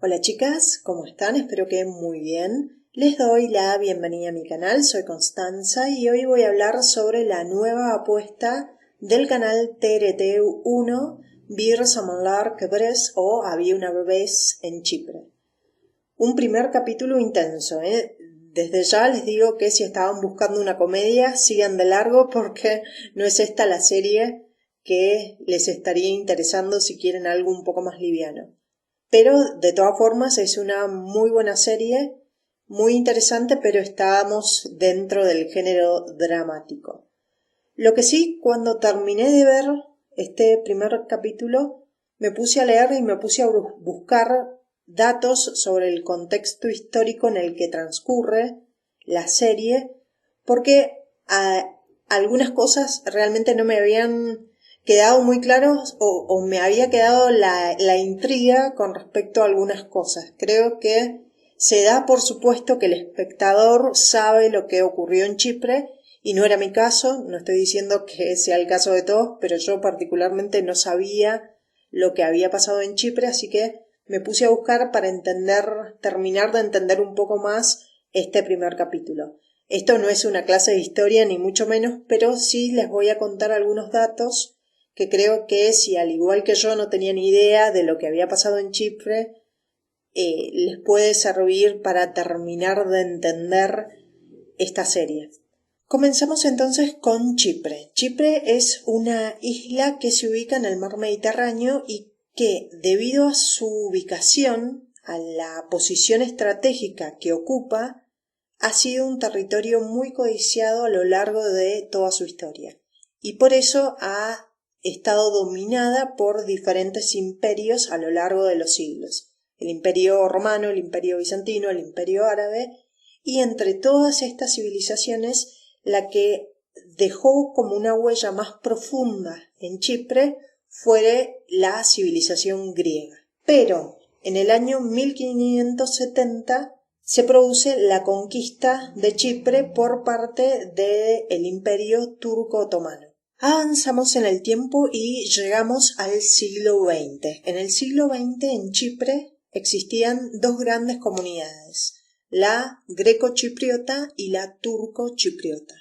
Hola chicas, ¿cómo están? Espero que muy bien. Les doy la bienvenida a mi canal, soy Constanza y hoy voy a hablar sobre la nueva apuesta del canal TRT1 Bir Zamanlar Kıbrıs o Había una vez en Chipre. Un primer capítulo intenso, Desde ya les digo que si estaban buscando una comedia, sigan de largo porque no es esta la serie que les estaría interesando si quieren algo un poco más liviano. Pero de todas formas es una muy buena serie, muy interesante, pero estábamos dentro del género dramático. Lo que sí, cuando terminé de ver este primer capítulo, me puse a leer y me puse a buscar datos sobre el contexto histórico en el que transcurre la serie, porque algunas cosas realmente no me habían quedado muy claros o me había quedado la intriga con respecto a algunas cosas. Creo que se da por supuesto que el espectador sabe lo que ocurrió en Chipre y no era mi caso, no estoy diciendo que sea el caso de todos, pero yo particularmente no sabía lo que había pasado en Chipre, así que me puse a buscar para terminar de entender un poco más este primer capítulo. Esto no es una clase de historia ni mucho menos, pero sí les voy a contar algunos datos que creo que si al igual que yo no tenían idea de lo que había pasado en Chipre, les puede servir para terminar de entender esta serie. Comenzamos entonces con Chipre. Chipre es una isla que se ubica en el mar Mediterráneo y que, debido a su ubicación, a la posición estratégica que ocupa, ha sido un territorio muy codiciado a lo largo de toda su historia. Y por eso ha estado dominada por diferentes imperios a lo largo de los siglos. El imperio romano, el imperio bizantino, el imperio árabe, y entre todas estas civilizaciones, la que dejó como una huella más profunda en Chipre fue la civilización griega. Pero en el año 1570 se produce la conquista de Chipre por parte del imperio turco-otomano. Avanzamos en el tiempo y llegamos al siglo XX. En el siglo XX en Chipre existían dos grandes comunidades, la greco-chipriota y la turco-chipriota.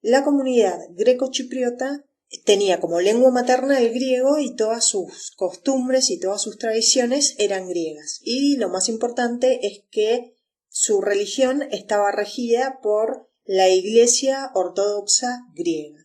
La comunidad greco-chipriota tenía como lengua materna el griego y todas sus costumbres y todas sus tradiciones eran griegas. Y lo más importante es que su religión estaba regida por la Iglesia Ortodoxa griega.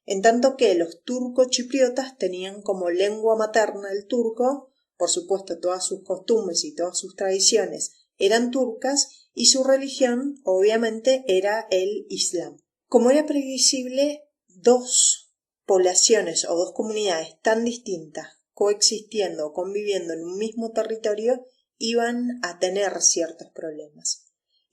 En tanto que los turco-chipriotas tenían como lengua materna el turco, por supuesto todas sus costumbres y todas sus tradiciones eran turcas y su religión obviamente era el Islam. Como era previsible, dos poblaciones o dos comunidades tan distintas coexistiendo o conviviendo en un mismo territorio iban a tener ciertos problemas.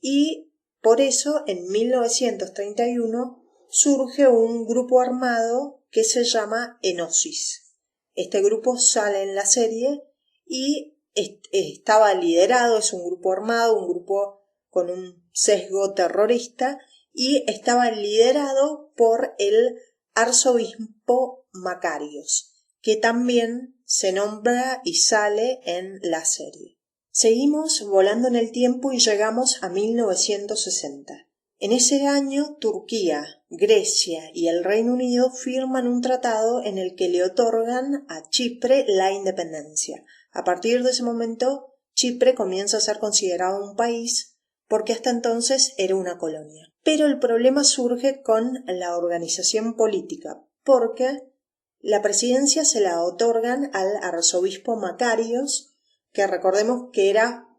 Y por eso en 1931 surge un grupo armado que se llama Enosis. Este grupo sale en la serie y estaba liderado, es un grupo armado, un grupo con un sesgo terrorista, y estaba liderado por el arzobispo Macarios, que también se nombra y sale en la serie. Seguimos volando en el tiempo y llegamos a 1960. En ese año, Turquía, Grecia y el Reino Unido firman un tratado en el que le otorgan a Chipre la independencia. A partir de ese momento, Chipre comienza a ser considerado un país porque hasta entonces era una colonia. Pero el problema surge con la organización política, porque la presidencia se la otorgan al arzobispo Macarios, que recordemos que era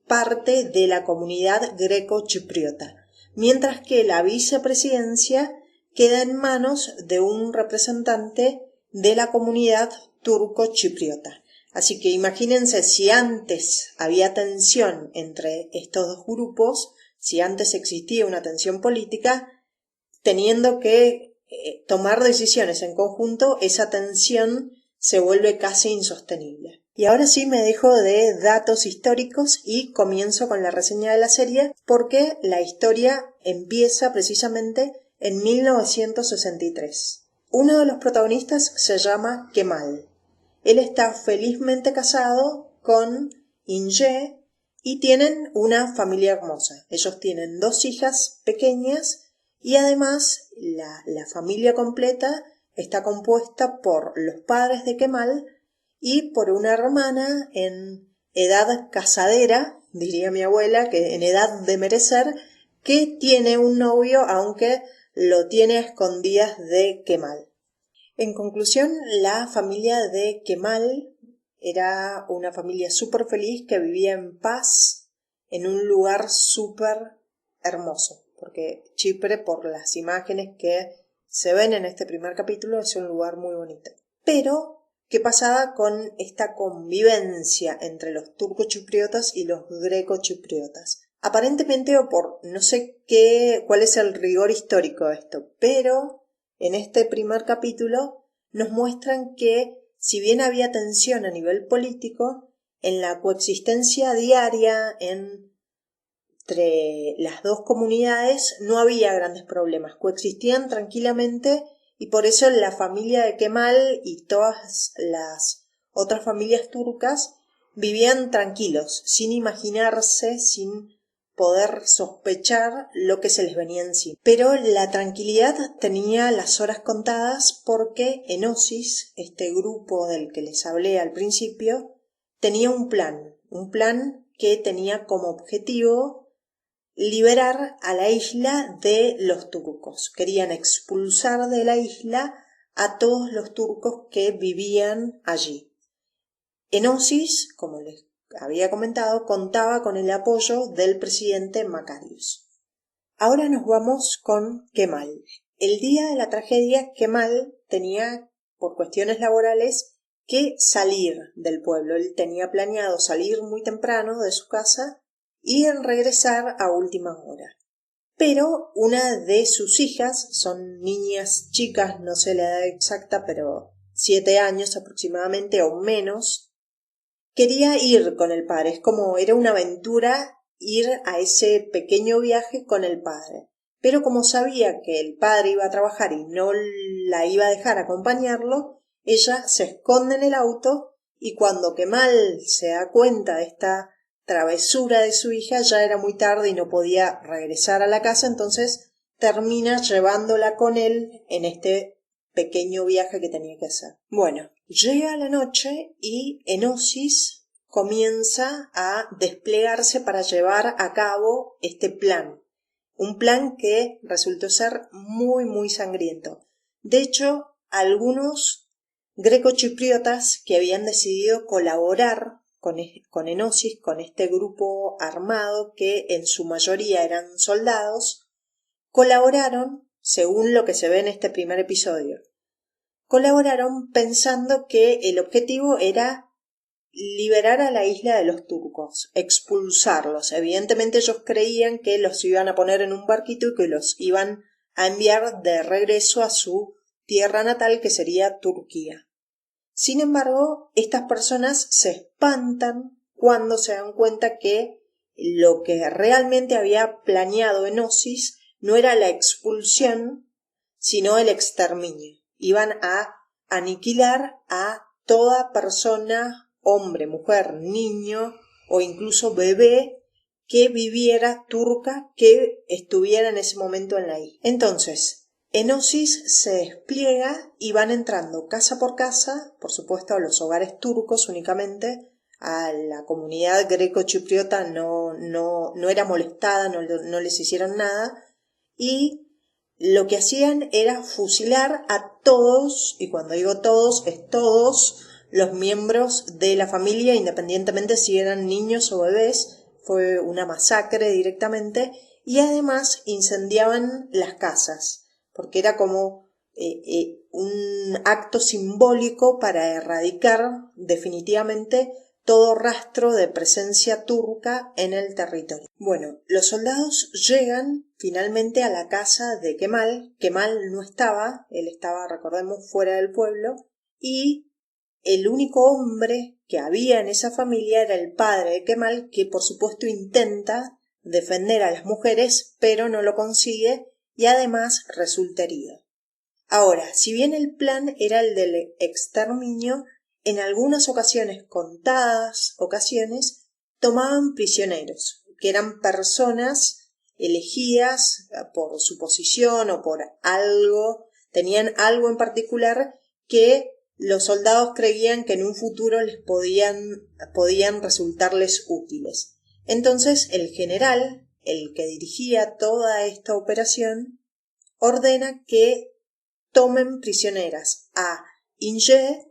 parte de la comunidad greco-chipriota, mientras que la vicepresidencia queda en manos de un representante de la comunidad turco-chipriota. Así que imagínense si antes había tensión entre estos dos grupos, si antes existía una tensión política, teniendo que tomar decisiones en conjunto, esa tensión se vuelve casi insostenible. Y ahora sí me dejo de datos históricos y comienzo con la reseña de la serie, porque la historia empieza precisamente en 1963. Uno de los protagonistas se llama Kemal. Él está felizmente casado con Inge, y tienen una familia hermosa. Ellos tienen 2 hijas pequeñas y además la familia completa está compuesta por los padres de Kemal y por una hermana en edad casadera, diría mi abuela, que en edad de merecer, que tiene un novio, aunque lo tiene a escondidas de Kemal. En conclusión, la familia de Kemal era una familia súper feliz que vivía en paz en un lugar súper hermoso, porque Chipre, por las imágenes que se ven en este primer capítulo, es un lugar muy bonito. Pero, ¿qué pasaba con esta convivencia entre los turcochipriotas y los grecochipriotas? Aparentemente, o por no sé cuál es el rigor histórico de esto, pero en este primer capítulo nos muestran que, si bien había tensión a nivel político, en la coexistencia diaria entre las 2 comunidades no había grandes problemas, coexistían tranquilamente y por eso la familia de Kemal y todas las otras familias turcas vivían tranquilos, sin imaginarse, sin poder sospechar lo que se les venía encima. Pero la tranquilidad tenía las horas contadas porque Enosis, este grupo del que les hablé al principio, tenía un plan que tenía como objetivo liberar a la isla de los turcos. Querían expulsar de la isla a todos los turcos que vivían allí. Enosis, como les había comentado, contaba con el apoyo del presidente Makarios. Ahora nos vamos con Kemal. El día de la tragedia, Kemal tenía, por cuestiones laborales, que salir del pueblo. Él tenía planeado salir muy temprano de su casa y regresar a última hora. Pero una de sus hijas, son niñas chicas, no sé la edad exacta, pero 7 años aproximadamente o menos, quería ir con el padre. Es como era una aventura ir a ese pequeño viaje con el padre. Pero como sabía que el padre iba a trabajar y no la iba a dejar acompañarlo, ella se esconde en el auto y cuando Kemal se da cuenta de esta travesura de su hija, ya era muy tarde y no podía regresar a la casa, entonces termina llevándola con él en este pequeño viaje que tenía que hacer. Bueno, llega la noche y Enosis comienza a desplegarse para llevar a cabo este plan. Un plan que resultó ser muy, muy sangriento. De hecho, algunos grecochipriotas que habían decidido colaborar con Enosis, con este grupo armado que en su mayoría eran soldados, colaboraron, según lo que se ve en este primer episodio. Colaboraron pensando que el objetivo era liberar a la isla de los turcos, expulsarlos. Evidentemente ellos creían que los iban a poner en un barquito y que los iban a enviar de regreso a su tierra natal, que sería Turquía. Sin embargo, estas personas se espantan cuando se dan cuenta que lo que realmente había planeado Enosis no era la expulsión, sino el exterminio. Iban a aniquilar a toda persona, hombre, mujer, niño o incluso bebé que viviera turca, que estuviera en ese momento en la isla. Entonces, Enosis se despliega y van entrando casa por casa, por supuesto a los hogares turcos únicamente. A la comunidad greco-chipriota no era molestada, no les hicieron nada, y lo que hacían era fusilar a todos, y cuando digo todos, es todos los miembros de la familia, independientemente si eran niños o bebés. Fue una masacre directamente, y además incendiaban las casas, porque era como un acto simbólico para erradicar definitivamente todo rastro de presencia turca en el territorio. Bueno, los soldados llegan finalmente a la casa de Kemal. Kemal no estaba, él estaba, recordemos, fuera del pueblo, y el único hombre que había en esa familia era el padre de Kemal, que por supuesto intenta defender a las mujeres, pero no lo consigue y además resulta herido. Ahora, si bien el plan era el del exterminio, en algunas ocasiones, contadas ocasiones, tomaban prisioneros, que eran personas elegidas por su posición o por algo, tenían algo en particular que los soldados creían que en un futuro les podían resultarles útiles. Entonces el general, el que dirigía toda esta operación, ordena que tomen prisioneras a Inge,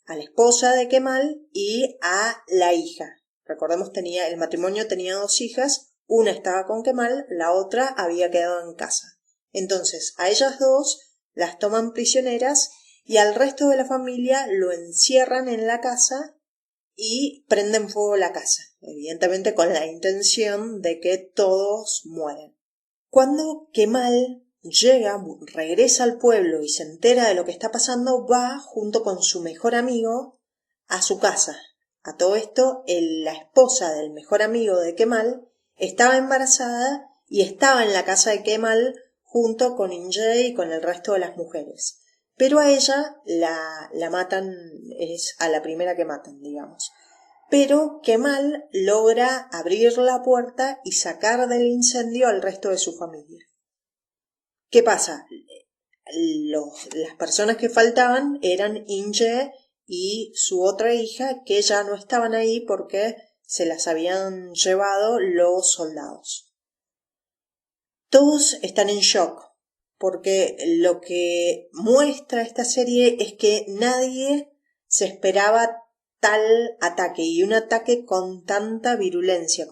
a la esposa de Kemal, y a la hija. Recordemos, el matrimonio tenía 2 hijas, una estaba con Kemal, la otra había quedado en casa. Entonces a ellas 2 las toman prisioneras y al resto de la familia lo encierran en la casa y prenden fuego la casa, evidentemente con la intención de que todos mueran. Cuando Kemal regresa al pueblo y se entera de lo que está pasando, va junto con su mejor amigo a su casa. A todo esto, la esposa del mejor amigo de Kemal estaba embarazada y estaba en la casa de Kemal junto con Inge y con el resto de las mujeres. Pero a ella la matan, es a la primera que matan, digamos. Pero Kemal logra abrir la puerta y sacar del incendio al resto de su familia. ¿Qué pasa? Las personas que faltaban eran Inge y su otra hija, que ya no estaban ahí porque se las habían llevado los soldados. Todos están en shock, porque lo que muestra esta serie es que nadie se esperaba tal ataque, y un ataque con tanta virulencia,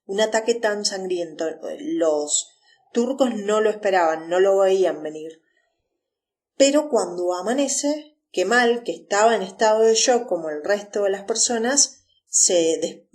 un ataque tan sangriento. Los turcos no lo esperaban, no lo veían venir. Pero cuando amanece, Kemal, que estaba en estado de shock como el resto de las personas, se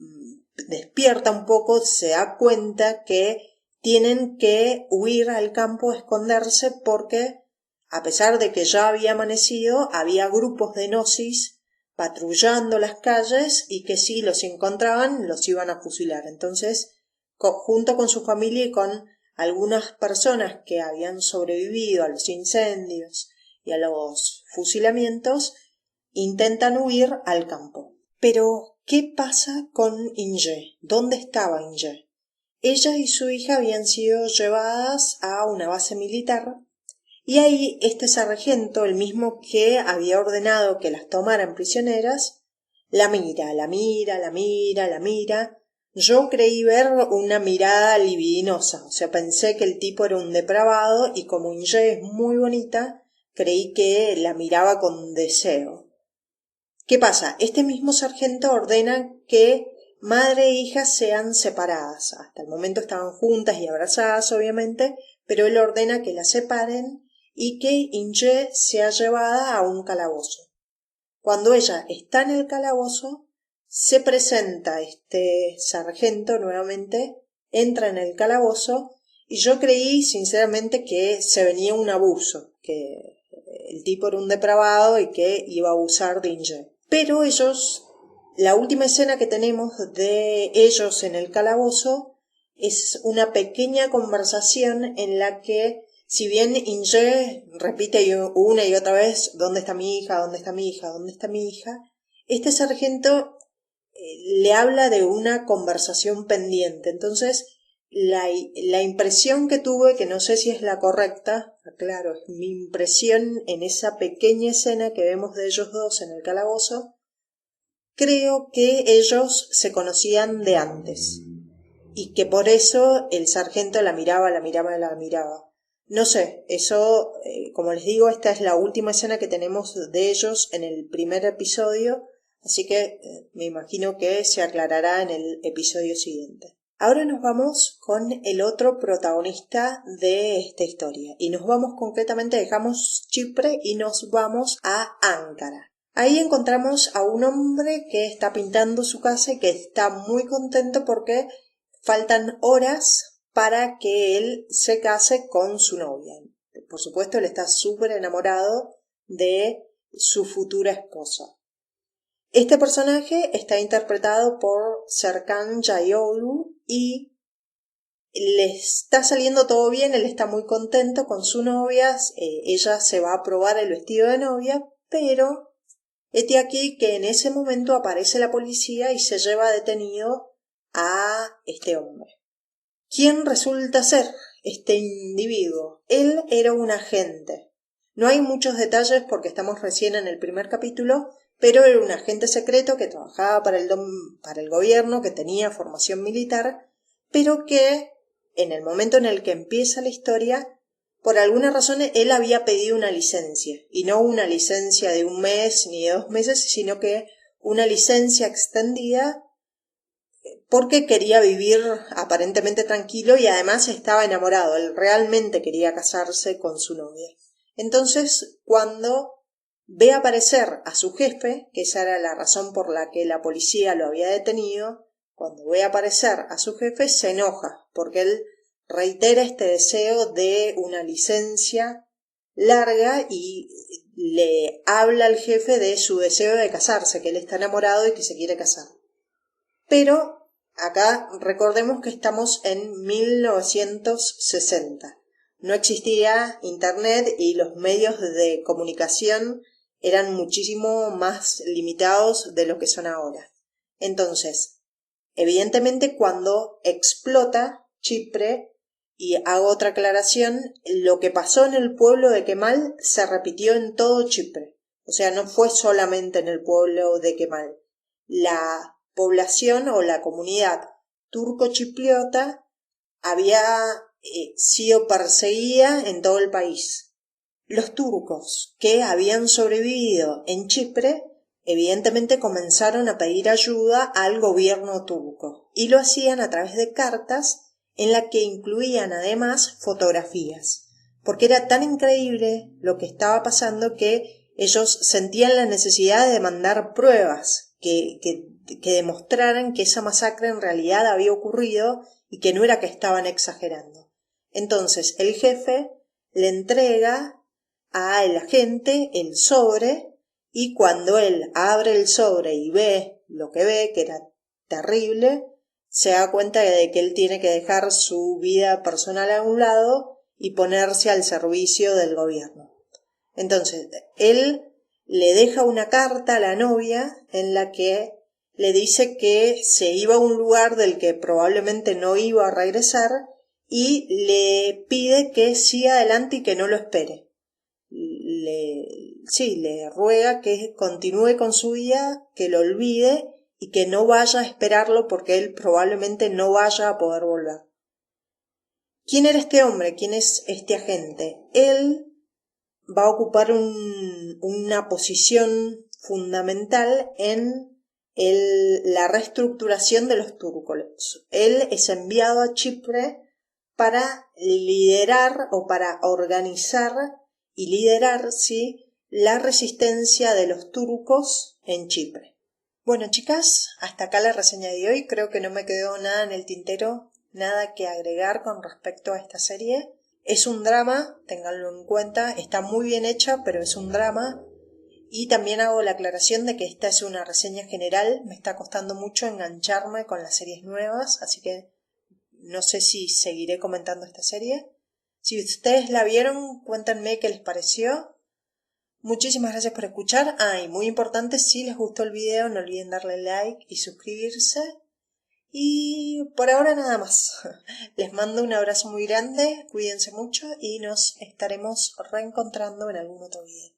despierta un poco, se da cuenta que tienen que huir al campo, esconderse, porque a pesar de que ya había amanecido, había grupos de gnosis patrullando las calles y que si los encontraban los iban a fusilar. Entonces, junto con su familia y con algunas personas que habían sobrevivido a los incendios y a los fusilamientos, intentan huir al campo. Pero, ¿qué pasa con Inge? ¿Dónde estaba Inge? Ella y su hija habían sido llevadas a una base militar y ahí este sargento, el mismo que había ordenado que las tomaran prisioneras, la mira. Yo creí ver una mirada libidinosa, o sea, pensé que el tipo era un depravado y como Inge es muy bonita, creí que la miraba con deseo. ¿Qué pasa? Este mismo sargento ordena que madre e hija sean separadas. Hasta el momento estaban juntas y abrazadas, obviamente, pero él ordena que las separen y que Inge sea llevada a un calabozo. Cuando ella está en el calabozo, se presenta este sargento nuevamente, entra en el calabozo y yo creí sinceramente que se venía un abuso, que el tipo era un depravado y que iba a abusar de Inge. Pero la última escena que tenemos de ellos en el calabozo es una pequeña conversación en la que, si bien Inge repite una y otra vez, ¿dónde está mi hija? ¿Dónde está mi hija? ¿Dónde está mi hija? Este sargento le habla de una conversación pendiente. Entonces, la impresión que tuve, que no sé si es la correcta, claro, es mi impresión en esa pequeña escena que vemos de ellos dos en el calabozo, creo que ellos se conocían de antes y que por eso el sargento la miraba. No sé, eso, como les digo, esta es la última escena que tenemos de ellos en el primer episodio, así que me imagino que se aclarará en el episodio siguiente. Ahora nos vamos con el otro protagonista de esta historia y dejamos Chipre y nos vamos a Ankara. Ahí encontramos a un hombre que está pintando su casa y que está muy contento porque faltan horas para que él se case con su novia. Por supuesto, él está súper enamorado de su futura esposa. Este personaje está interpretado por Serkan Yayoglu y le está saliendo todo bien, él está muy contento con su novia, ella se va a probar el vestido de novia, pero Hete aquí que en ese momento aparece la policía y se lleva detenido a este hombre. ¿Quién resulta ser este individuo? Él era un agente. No hay muchos detalles porque estamos recién en el primer capítulo, pero era un agente secreto que trabajaba para el gobierno, que tenía formación militar, pero que en el momento en el que empieza la historia, por alguna razón él había pedido una licencia, y no una licencia de 1 mes ni de 2 meses, sino que una licencia extendida porque quería vivir aparentemente tranquilo y además estaba enamorado. Él realmente quería casarse con su novia. Entonces, cuando ve aparecer a su jefe, que esa era la razón por la que la policía lo había detenido, cuando ve aparecer a su jefe se enoja, porque él reitera este deseo de una licencia larga y le habla al jefe de su deseo de casarse, que él está enamorado y que se quiere casar. Pero acá recordemos que estamos en 1960. No existía internet y los medios de comunicación eran muchísimo más limitados de lo que son ahora. Entonces, evidentemente cuando explota Chipre, y hago otra aclaración, lo que pasó en el pueblo de Kemal se repitió en todo Chipre. O sea, no fue solamente en el pueblo de Kemal. La población o la comunidad turco-chipriota había sido perseguida en todo el país. Los turcos que habían sobrevivido en Chipre evidentemente comenzaron a pedir ayuda al gobierno turco y lo hacían a través de cartas en las que incluían además fotografías, porque era tan increíble lo que estaba pasando que ellos sentían la necesidad de mandar pruebas que demostraran que esa masacre en realidad había ocurrido y que no era que estaban exagerando. Entonces el jefe le entrega al agente el sobre y cuando él abre el sobre y ve lo que ve, que era terrible, se da cuenta de que él tiene que dejar su vida personal a un lado y ponerse al servicio del gobierno. Entonces, él le deja una carta a la novia en la que le dice que se iba a un lugar del que probablemente no iba a regresar y le pide que siga adelante y que no lo espere. Le ruega que continúe con su vida, que lo olvide y que no vaya a esperarlo porque él probablemente no vaya a poder volver. ¿Quién era este hombre? ¿Quién es este agente? Él va a ocupar una posición fundamental en la reestructuración de los turcos. Él es enviado a Chipre para liderar o para organizar y liderar, ¿sí?, la resistencia de los turcos en Chipre. Bueno, chicas, hasta acá la reseña de hoy. Creo que no me quedó nada en el tintero, nada que agregar con respecto a esta serie. Es un drama, ténganlo en cuenta, está muy bien hecha, pero es un drama. Y también hago la aclaración de que esta es una reseña general, me está costando mucho engancharme con las series nuevas, así que no sé si seguiré comentando esta serie. Si ustedes la vieron, cuéntenme qué les pareció. Muchísimas gracias por escuchar. Y muy importante, si les gustó el video, no olviden darle like y suscribirse. Y por ahora nada más. Les mando un abrazo muy grande, cuídense mucho y nos estaremos reencontrando en algún otro video.